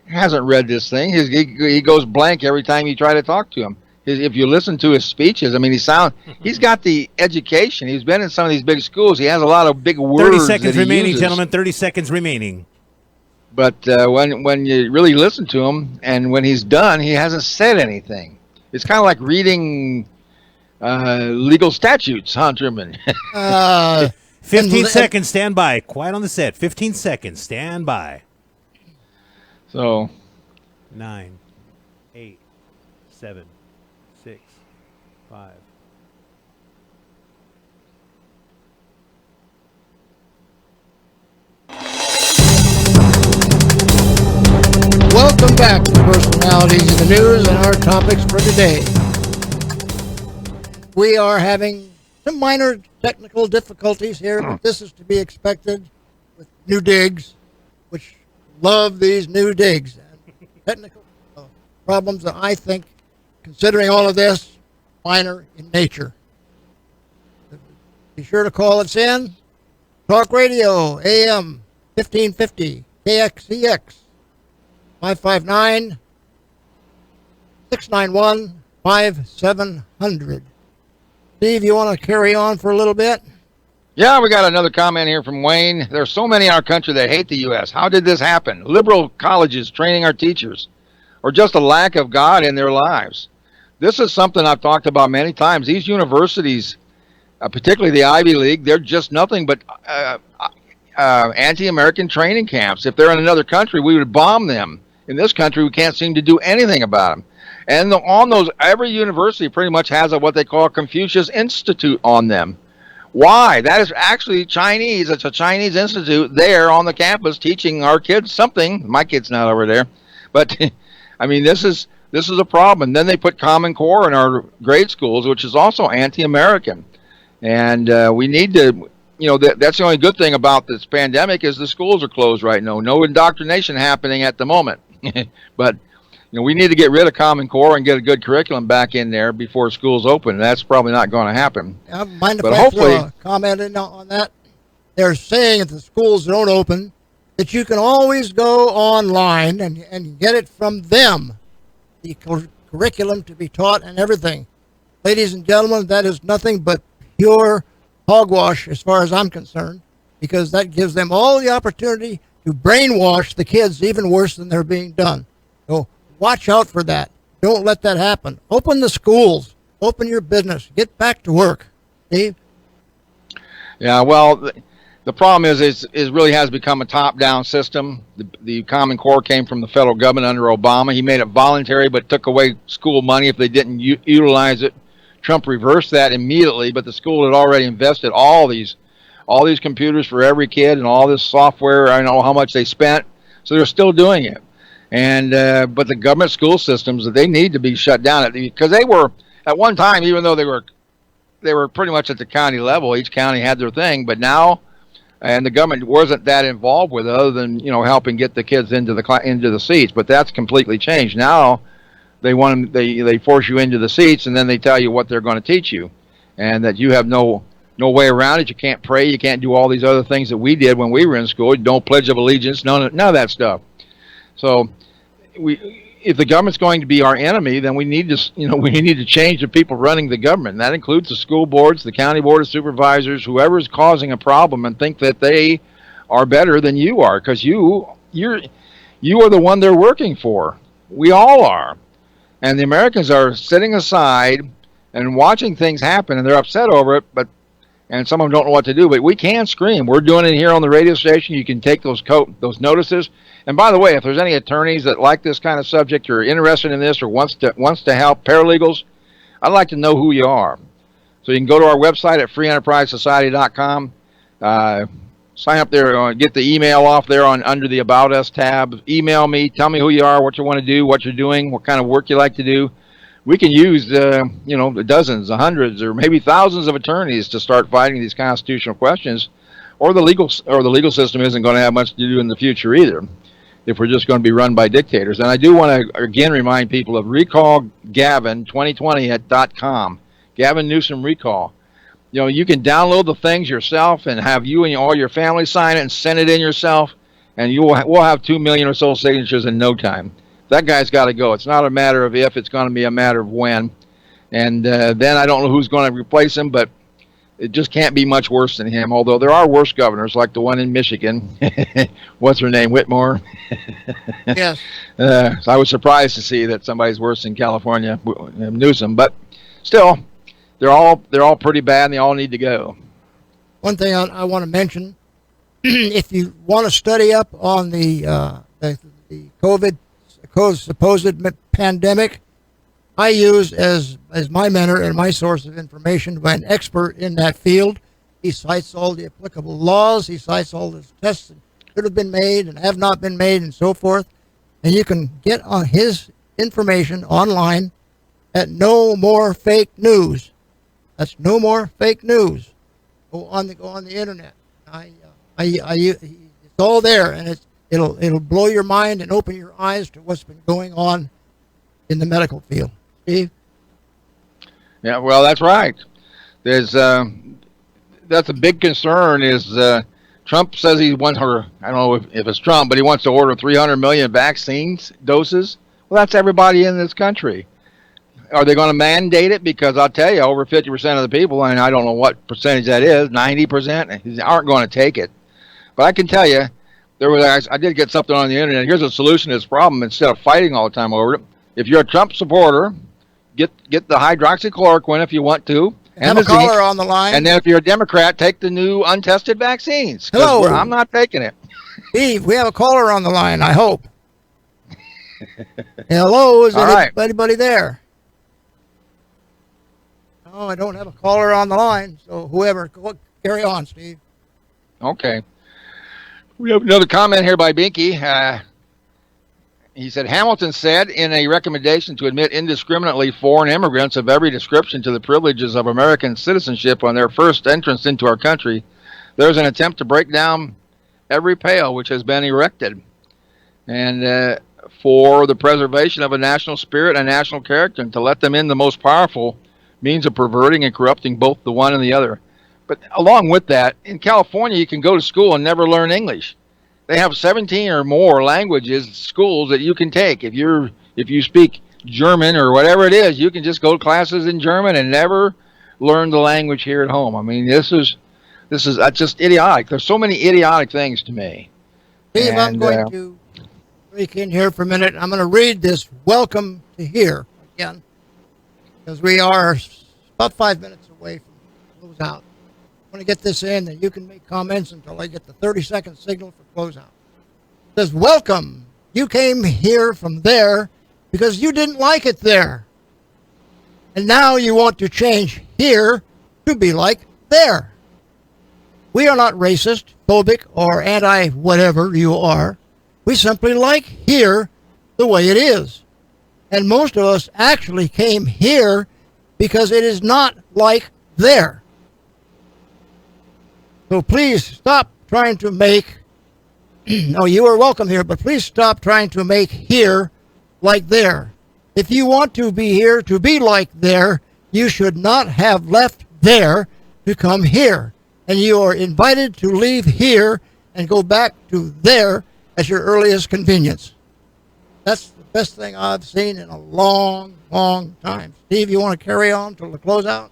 hasn't read this thing. He goes blank every time you try to talk to him. If you listen to his speeches, I mean, he's got the education. He's been in some of these big schools. He has a lot of big words. 30 seconds remaining, gentlemen. 30 seconds remaining. But when you really listen to him, and when he's done, he hasn't said anything. It's kind of like reading legal statutes, huh, Truman? 15 seconds, stand by. Quiet on the set. 15 seconds, stand by. So 9, 8, 7, 6, 5. Welcome back to Personalities in the News and our topics for today. We are having some minor technical difficulties here, but this is to be expected with new digs, which love these new digs. And technical problems that I think, considering all of this, minor in nature. Be sure to call us in. Talk Radio, AM 1550, KXEX, 559-691-5700. Steve, you want to carry on for a little bit? Yeah, we got another comment here from Wayne. There's so many in our country that hate the U.S. How did this happen? Liberal colleges training our teachers, or just a lack of God in their lives. This is something I've talked about many times. These universities, particularly the Ivy League, they're just nothing but anti-American training camps. If they're in another country, we would bomb them. In this country, we can't seem to do anything about them. And on those, every university pretty much has what they call a Confucius Institute on them. Why? That is actually Chinese. It's a Chinese institute there on the campus teaching our kids something. My kid's not over there. But, I mean, this is a problem. And then they put Common Core in our grade schools, which is also anti-American. And we need to, that's the only good thing about this pandemic is the schools are closed right now. No indoctrination happening at the moment. But, we need to get rid of Common Core and get a good curriculum back in there before schools open. That's probably not going to happen. Mind if But I hopefully- throw a comment in on that? They're saying if the schools don't open, that you can always go online and get it from them, the curriculum to be taught and everything. Ladies and gentlemen, that is nothing but pure hogwash as far as I'm concerned, because that gives them all the opportunity to brainwash the kids even worse than they're being done. So watch out for that. Don't let that happen. Open the schools. Open your business. Get back to work. Steve? Yeah, well, the problem is it really has become a top-down system. The Common Core came from the federal government under Obama. He made it voluntary but took away school money if they didn't utilize it. Trump reversed that immediately, but the school had already invested all these computers for every kid and all this software. I don't know how much they spent, so they're still doing it. And but the government school systems, they need to be shut down because they were at one time, even though they were pretty much at the county level. Each county had their thing, but now, and the government wasn't that involved with it other than helping get the kids into the seats. But that's completely changed now. They force you into the seats, and then they tell you what they're going to teach you, and that you have no way around it. You can't pray. You can't do all these other things that we did when we were in school. You don't pledge of allegiance. None of that stuff. So, if the government's going to be our enemy, then we need to change the people running the government. And that includes the school boards, the county board of supervisors, whoever is causing a problem, and think that they are better than you are, because you are the one they're working for. We all are, and the Americans are sitting aside and watching things happen, and they're upset over it. And some of them don't know what to do, but we can scream. We're doing it here on the radio station. You can take those notices. And by the way, if there's any attorneys that like this kind of subject or interested in this or wants to help, paralegals, I'd like to know who you are. So you can go to our website at freeenterprisesociety.com. Sign up there, get the email off there under the About Us tab. Email me, tell me who you are, what you want to do, what you're doing, what kind of work you like to do. We can use the dozens, the hundreds, or maybe thousands of attorneys to start fighting these constitutional questions, or the legal system isn't going to have much to do in the future either, if we're just going to be run by dictators. And I do want to again remind people of Recall Gavin 2020 at .com. Gavin Newsom Recall. You can download the things yourself and have you and all your family sign it and send it in yourself, and we'll have 2 million or so signatures in no time. That guy's got to go. It's not a matter of if, it's going to be a matter of when. And then I don't know who's going to replace him, but it just can't be much worse than him, although there are worse governors, like the one in Michigan. What's her name, Whitmore? Yes. So I was surprised to see that somebody's worse than California, Newsom. But still, they're all pretty bad, and they all need to go. One thing I want to mention, if you want to study up on the COVID supposed pandemic, I use as my mentor and my source of information by an expert in that field. He cites all the applicable laws. He cites all the tests that should have been made and have not been made and so forth. And you can get on his information online at No More Fake News. That's No More Fake News. Go on the internet. It's all there, and It'll blow your mind and open your eyes to what's been going on in the medical field. Steve? Yeah, well, that's right. There's that's a big concern. Is Trump says he wants, or I don't know if it's Trump, but he wants to order 300 million vaccines doses. Well, that's everybody in this country. Are they going to mandate it? Because I'll tell you, over 50% of the people, and I don't know what percentage that is, 90%, aren't going to take it. But I can tell you, I did get something on the internet. Here's a solution to this problem instead of fighting all the time over it. If you're a Trump supporter, get the hydroxychloroquine if you want to. Have a caller on the line. And then if you're a Democrat, take the new untested vaccines. Hello. I'm not taking it. Steve, we have a caller on the line, I hope. Hello, is anybody there? No, I don't have a caller on the line, so whoever, carry on, Steve. Okay. We have another comment here by Binky. He said, Hamilton said in a recommendation to admit indiscriminately foreign immigrants of every description to the privileges of American citizenship on their first entrance into our country, there's an attempt to break down every pale which has been erected. And for the preservation of a national spirit and national character, and to let them in the most powerful means of perverting and corrupting both the one and the other. But along with that, in California, you can go to school and never learn English. They have 17 or more languages, schools that you can take. If you speak German or whatever it is, you can just go to classes in German and never learn the language here at home. I mean, this is just idiotic. There's so many idiotic things to me. Steve, I'm going to break in here for a minute. I'm going to read this welcome to here again, because we are about 5 minutes away from closeout. I want to get this in, and you can make comments until I get the 30-second signal for closeout. It says, welcome. You came here from there because you didn't like it there. And now you want to change here to be like there. We are not racist, phobic, or anti-whatever you are. We simply like here the way it is. And most of us actually came here because it is not like there. So please stop trying to make, no, you are welcome here, but please stop trying to make here like there. If you want to be here to be like there, you should not have left there to come here. And you are invited to leave here and go back to there at your earliest convenience. That's the best thing I've seen in a long, long time. Steve, you want to carry on till the closeout?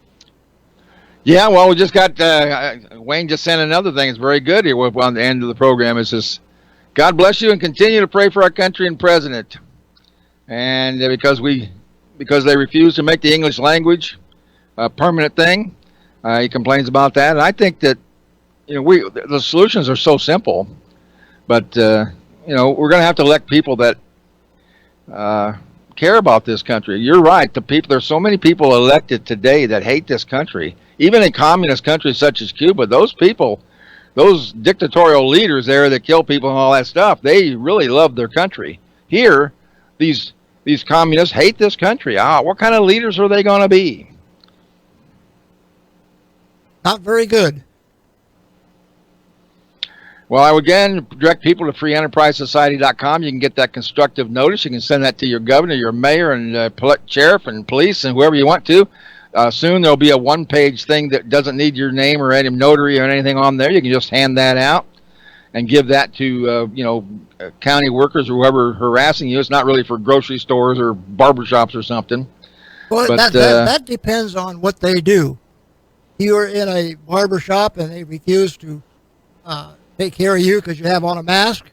Yeah, well, we just got, Wayne just sent another thing. It's very good here on the end of the program. It says, God bless you and continue to pray for our country and president. And because they refuse to make the English language a permanent thing, he complains about that. And I think that, the solutions are so simple, but, we're going to have to elect people that care about this country. You're right. There's so many people elected today that hate this country. Even in communist countries such as Cuba, those people, those dictatorial leaders there that kill people and all that stuff, they really love their country. Here, these communists hate this country. What kind of leaders are they going to be? Not very good. Well, I would again direct people to freeenterprisesociety.com. You can get that constructive notice. You can send that to your governor, your mayor, and sheriff and police and whoever you want to. Soon there'll be a one-page thing that doesn't need your name or any notary or anything on there. You can just hand that out and give that to county workers or whoever harassing you. It's not really for grocery stores or barbershops or something. Well, but, that depends on what they do. You are in a barbershop and they refuse to take care of you because you have on a mask.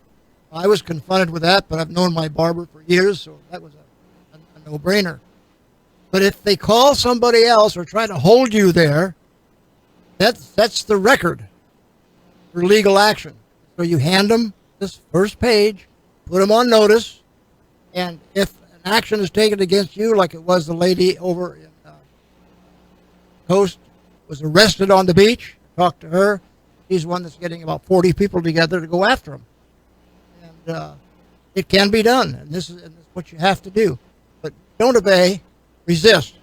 I was confronted with that, but I've known my barber for years, so that was a no-brainer. But if they call somebody else or try to hold you there, that's the record for legal action. So you hand them this first page, put them on notice, and if an action is taken against you, like it was the lady over in Coast, was arrested on the beach, talked to her. She's one that's getting about 40 people together to go after him. And it can be done, and this is what you have to do. But don't obey. Resist.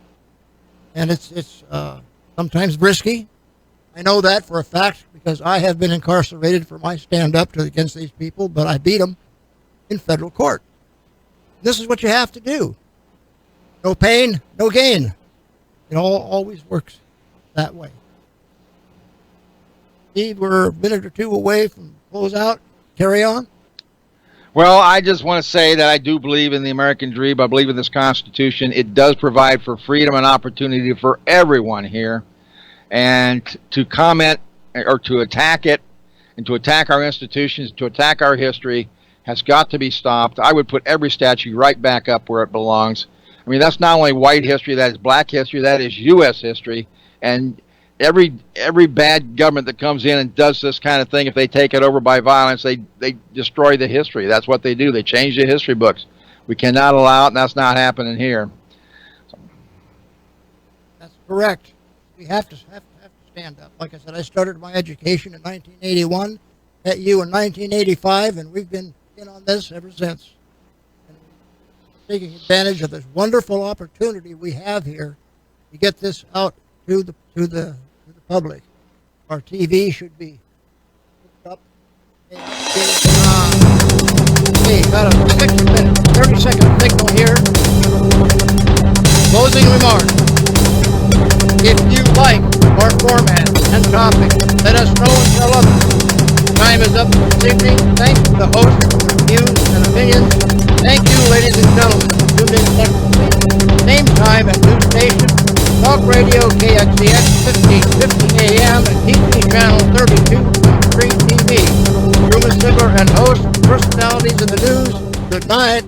And it's sometimes risky. I know that for a fact because I have been incarcerated for my stand-up against these people, but I beat them in federal court. This is what you have to do. No pain, no gain. It always works that way. Steve, we're a minute or two away from closeout. Carry on. Well, I just want to say that I do believe in the American dream. I believe in this Constitution. It does provide for freedom and opportunity for everyone here. And to comment or to attack it and to attack our institutions, to attack our history has got to be stopped. I would put every statue right back up where it belongs. I mean, that's not only white history, that is black history, that is U.S. history. And every bad government that comes in and does this kind of thing, if they take it over by violence, they destroy the history. That's what they do. They change the history books. We cannot allow it, and that's not happening here. That's correct. We have to stand up. Like I said, I started my education in 1981, met you in 1985, and we've been in on this ever since. And taking advantage of this wonderful opportunity we have here to get this out to the public. Our TV should be hooked up. Okay, got a 30-second signal here. Closing remarks. If you like our format and topic, let us know and tell others. Time is up this evening. Thank you to the host for their views and opinions. Thank you, ladies and gentlemen. Tune in next week. Same time and new station. Talk Radio KXEX 1550 AM and TV Channel 32 on Free TV. Truman Sigler and host, personalities in the news. Good night.